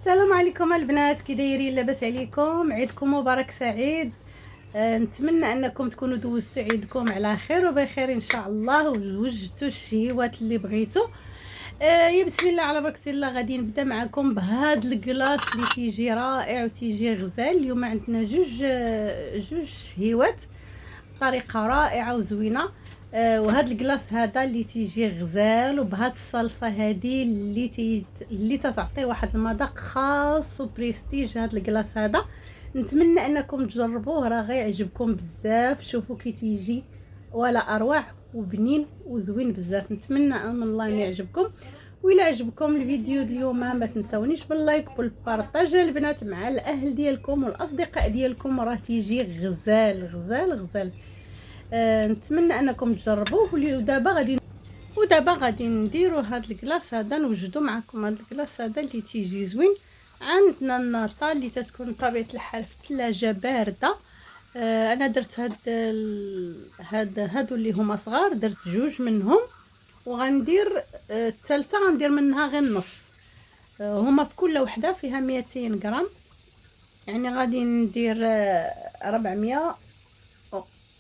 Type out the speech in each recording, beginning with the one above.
السلام عليكم البنات، كي دايرين؟ لاباس عليكم؟ عيدكم مبارك سعيد. نتمنى انكم تكونوا دوزتوا عيدكم على خير وبخير ان شاء الله، ووجدتوا الشهيوات اللي بغيتوا. يا بسم الله على بركه الله. غادي نبدا معكم بهذا الكلاص اللي تيجي رائع وتيجي غزال. اليوم عندنا جوج شهيوات بطريقه رائعه وزوينه. وهذا الكلاص هذا اللي تيجي غزال، وبهاد الصلصه هذه اللي تتعطي واحد المذاق خاص وبريستيج. هذا الكلاص هذا نتمنى انكم تجربوه، راه غيعجبكم بزاف. شوفوا كي تيجي ولا اروع وبنين وزوين بزاف. نتمنى من الله ان يعجبكم. وإلا عجبكم الفيديو اليوم ما تنسونيش باللايك والبارطاج البنات مع الاهل ديالكم والاصدقاء ديالكم، راه تيجي غزال غزال غزال. نتمنى انكم تجربوه. ودابا غادي نديروا هذا الكلاص هذا، نوجدوا معكم هذا الكلاص هذا اللي تيجي زوين. عندنا الناطه اللي تتكون بطبيعه الحال في الثلاجه بارده. انا درت هادو اللي هما صغار، درت جوج منهم، وغندير الثالثه غندير منها غير النص. هما في كل وحده فيها 200 غرام، يعني غادي ندير 400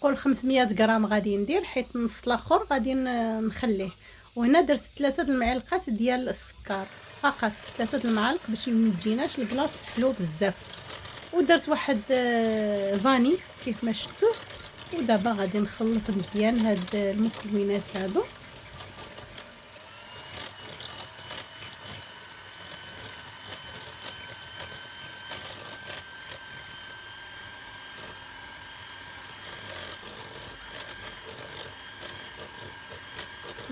قول 500 غرام غادي ندير، حيت النص الاخر غادي نخليه. وهنا درت 3 المعالق ديال السكر فقط، 3 المعالق باش ما تجيناش الكلاص حلو بزاف. ودرت واحد فاني كيف ما شفتوا. ودابا غادي نخلط مزيان هاد المكونات هادو.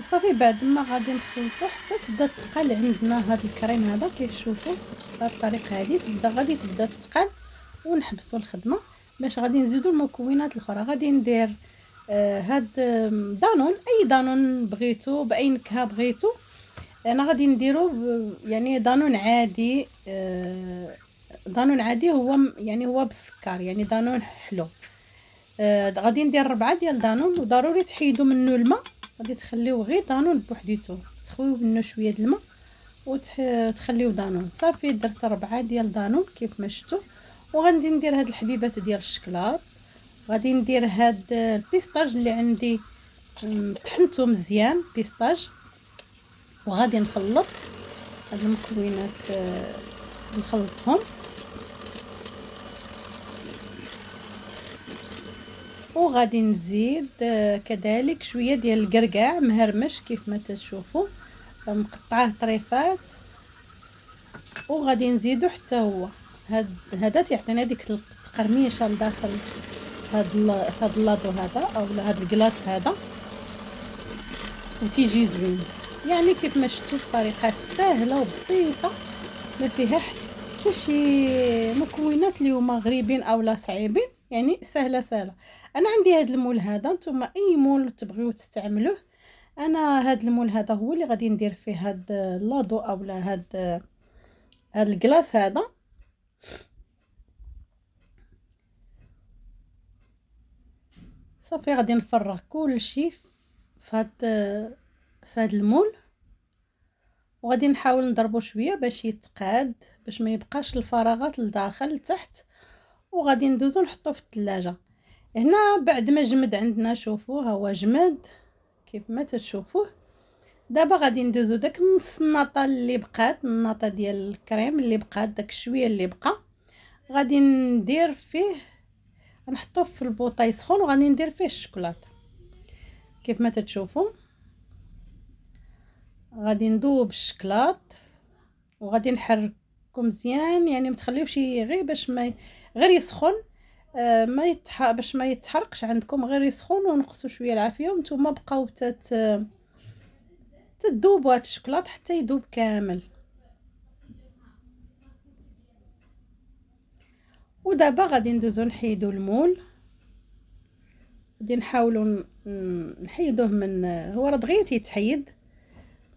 وصافي بعد ما غادي نخلطو حتى تبدا تثقل عندنا هاد الكريم هذا. كيف تشوفوا بهذه الطريقه هذه غادي تبدا تثقل، ونحبسوا الخدمه باش غادي نزيدوا المكونات الاخرى. غادي ندير هاد دانون، اي دانون بغيتو باي نكهه بغيتو. انا غادي نديرو يعني دانون عادي. دانون عادي هو يعني هو بالسكر، يعني دانون حلو. غادي ندير 4 ديال دانون، وضروري تحيدوا منه الماء. غادي تخليوه غير دانون بوحديتو، تخويو منه شويه د الماء وتخليو دانون. صافي درت 4 ديال دانون كيف ما شفتوا. وغادي ندير هاد الحبيبات ديال الشكلاط. غادي ندير هاد البيستاج اللي عندي طحنته مزيان بيستاج. وغادي نخلط هاد المكونات، نخلطهم. وغادي نزيد كذلك شويه ديال القرقاع مهرمش كيف ما تشوفوا، مقطعه طريفات. وغادي نزيدو حتى هو هذا تيعطينا ديك التقرميشه لداخل هاد اللاطو هذا او هاد الكلاص هذا، وتيجي زوين. يعني كيف ما شفتوا الطريقه سهله وبسيطه، ما فيها حتى شي مكونات اللي هما غريبين او لا صعيبين، يعني سهله. انا عندي هذا المول هذا، نتوما اي مول تبغيو تستعملوه. انا هذا المول هذا هو اللي غادي ندير فيه هذا اللاضو او لا هذا الكلاص هذا. صافي غادي نفرغ كل شيء في هذا المول، وغادي نحاول نضربه شويه باش يتقاد، باش ما يبقاش الفراغات لداخل لتحت. وغادي ندوزو نحطوه في الثلاجه. هنا بعد ما جمد عندنا، شوفوا ها هو جمد كيف ما تشوفوه. دابا غادي ندوزو داك نص الناطه اللي بقات، الناطه ديال الكريم اللي بقات، داك شويه اللي بقى غادي ندير فيه، نحطوه في البوطه يسخن، وغادي ندير فيه الشوكولاته كيف ما تشوفوا. غادي نذوب الشكلاط وغادي نحركو مزيان، يعني ما تخليوش غير باش ما غير يسخن، باش ما يتحرقش عندكم، غير يسخن. ونقصوا شويه العافيه، وانتم بقاو تذوبوا هاد الشكلاط حتى يذوب كامل. ودابا غادي ندوزو نحيدو المول. غادي نحاولوا نحيدوه من، هو راه دغيا تيتحيد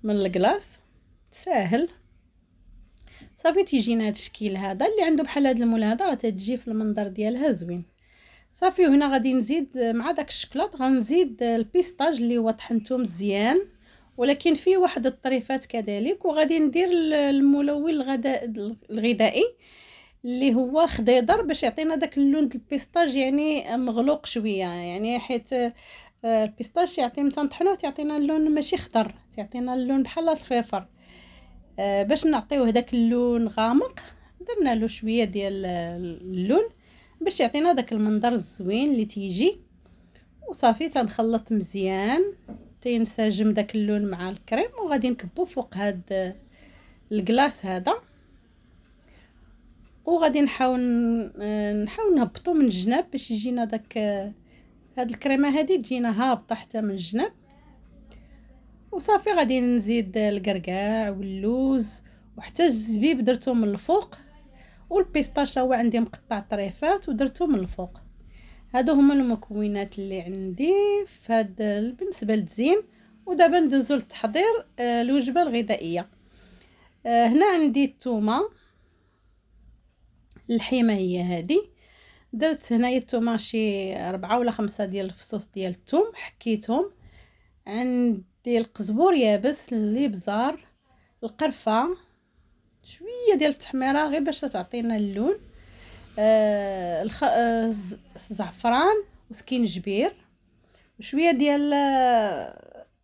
من الكلاص، ساهل. صافي تيجينا هاد الشكل هذا اللي عنده بحال هاد المول هذا، راه تتجي في المنظر ديالها زوين. صافي وهنا غادي نزيد مع داك الشكلاط، غنزيد البيستاج اللي هو طحنته مزيان، ولكن فيه واحد الطريفات كذلك. وغادي ندير الملون الغذائي اللي هو خضيضر باش يعطينا داك اللون د البيستاج، يعني مغلوق شويه، يعني حيت البيستاج يعطي متى نطحنوه تعطينا اللون ماشي خضر، تعطينا اللون بحال صفيفر. باش نعطيوه داك اللون غامق درنا له شويه ديال اللون باش يعطينا داك المنظر الزوين اللي تيجي. وصافي تنخلط مزيان تينسجم داك اللون مع الكريم، وغادي نكبو فوق هاد الكلاص هذا. وغادي نحاول نهبطو من الجناب باش يجينا داك هاد الكريمه هذه تجينا هابطه حتى من الجناب. وصافي غادي نزيد الكركاع واللوز وحتى الزبيب درتو من الفوق، والبيستاشا هو عندي مقطع طريفات ودرتو من الفوق. هادو هما المكونات اللي عندي في هاد بالنسبه للتزيين. ودابا ندوزو للتحضير الوجبه الغذائيه. هنا عندي الثومه، اللحيمه هي هذه. درت هنايا الثومه شي 4 ولا 5 ديال الفصوص ديال الثوم حكيتهم. عندي القزبور يابس، الابزار، القرفه، شويه ديال التحميره غير باش تعطينا اللون، الزعفران وسكينجبير، وشويه ديال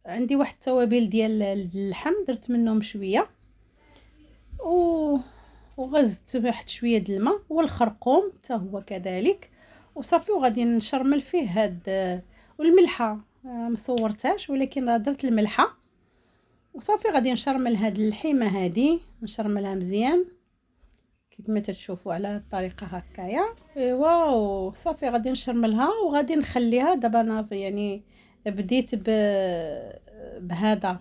عندي واحد التوابل ديال اللحم درت منهم شويه، وغزت واحد شويه د الماء والخرقوم حتى هو كذلك. وصافي وغادي نشرمل فيه هاد والملحه مصورتهاش ولكن راه درت الملحه. وصافي غادي نشرمل هاد اللحيمه هذه، نشرملها مزيان كما تشوفوا على الطريقه هكايا. واو صافي غادي نشرملها وغادي نخليها. دابا انا يعني بديت بهذا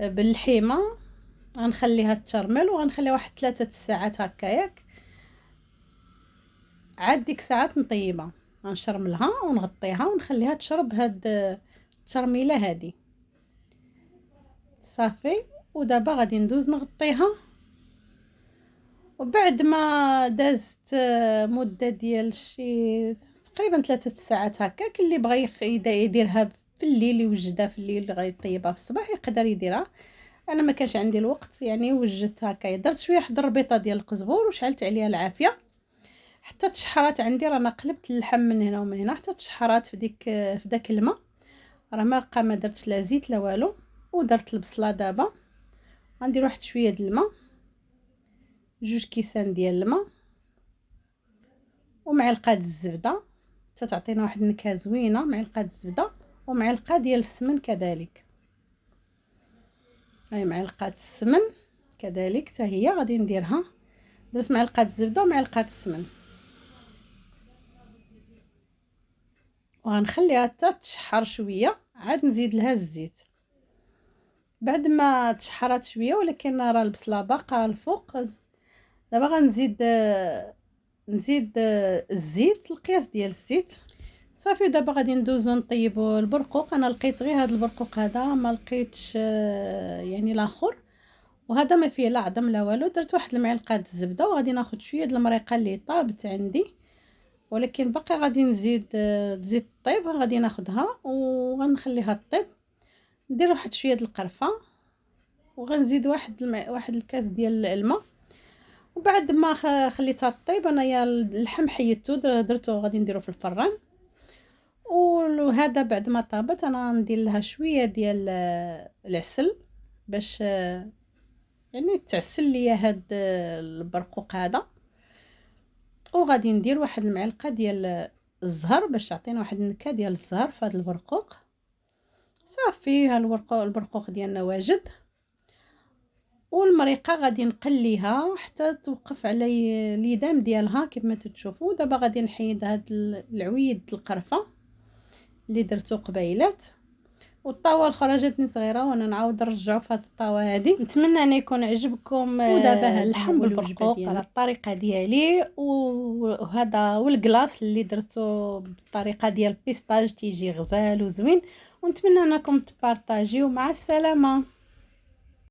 باللحيمه، غنخليها تشرمل وغنخليها واحد 3 ساعات هكاياك. عاد ديك ساعات نطيبها غنشرملها ونغطيها ونخليها تشرب هاد الترميله هذه صافي. ودابا غادي ندوز نغطيها. وبعد ما دازت مده ديال شي تقريبا 3 ساعات هكاك، اللي بغى يديرها في الليل يوجدها في الليل، اللي غيطيبها في الصباح يقدر يديرها. انا ما كانش عندي الوقت يعني وجدت هكا، درت شويه حد الربيطه ديال القزبور وشعلت عليها العافيه حتى تشحرات عندي. رانا قلبت اللحم من هنا ومن هنا حتى تشحرات في داك الماء. راه ما درتش لا زيت لا والو. ودرت البصله. دابا غندير واحد شويه د الماء، 2 كيسان ديال الماء، ومعلقه الزبده تعطينا واحد النكهه زوينه. معلقه الزبده ومعلقه ديال السمن كذلك. هاي معلقه السمن كذلك حتى هي غادي نديرها. درت معلقه الزبده ومعلقه السمن وغنخليها حتى تشحر شويه. عاد نزيد لها الزيت بعد ما تشحرات شويه، ولكن راه البصله باقا الفوق. دابا غنزيد الزيت، القياس ديال الزيت صافي. دابا غادي ندوزو نطيبوا البرقوق. انا لقيت غير هذا البرقوق هذا، ما لقيتش يعني الاخر، وهذا ما فيه لا عظم لا والو. درت واحد المعلقه الزبده وغادي ناخذ شويه د المريقه اللي طابت عندي، ولكن باقي غادي نزيد تزيد طيب. غادي ناخذها وغنخليها طيب. ندير واحد شويه د القرفه وغنزيد واحد الكاس ديال الماء. وبعد ما خليتها طيب انايا اللحم حيدته درته غادي نديرو في الفران. وهذا بعد ما طابت انا ندير لها شويه ديال العسل باش يعني تعسل ليا هاد البرقوق هذا. وغادي ندير واحد المعلقه ديال الزهر باش تعطينا واحد النكهه ديال الزهر في هذا البرقوق. صافي ها البرقوق ديالنا واجد. والمريقه غادي نقليها حتى توقف على اليدام ديالها كما تشوفوا. دابا غادي نحيد هاد العويد القرفه اللي درتو قبيلات، والطاوه خرجتني صغيره وانا نعاود نرجعو في هاد الطاوه هذه. نتمنى ان يكون عجبكم. ودابا اللحم بالبرقوق على الطريقه ديالي، وهذا والكلاص اللي درتو بالطريقه ديال البيستاج تيجي غزال وزوين. ونتمنى انكم تبارطاجيو. مع السلامه.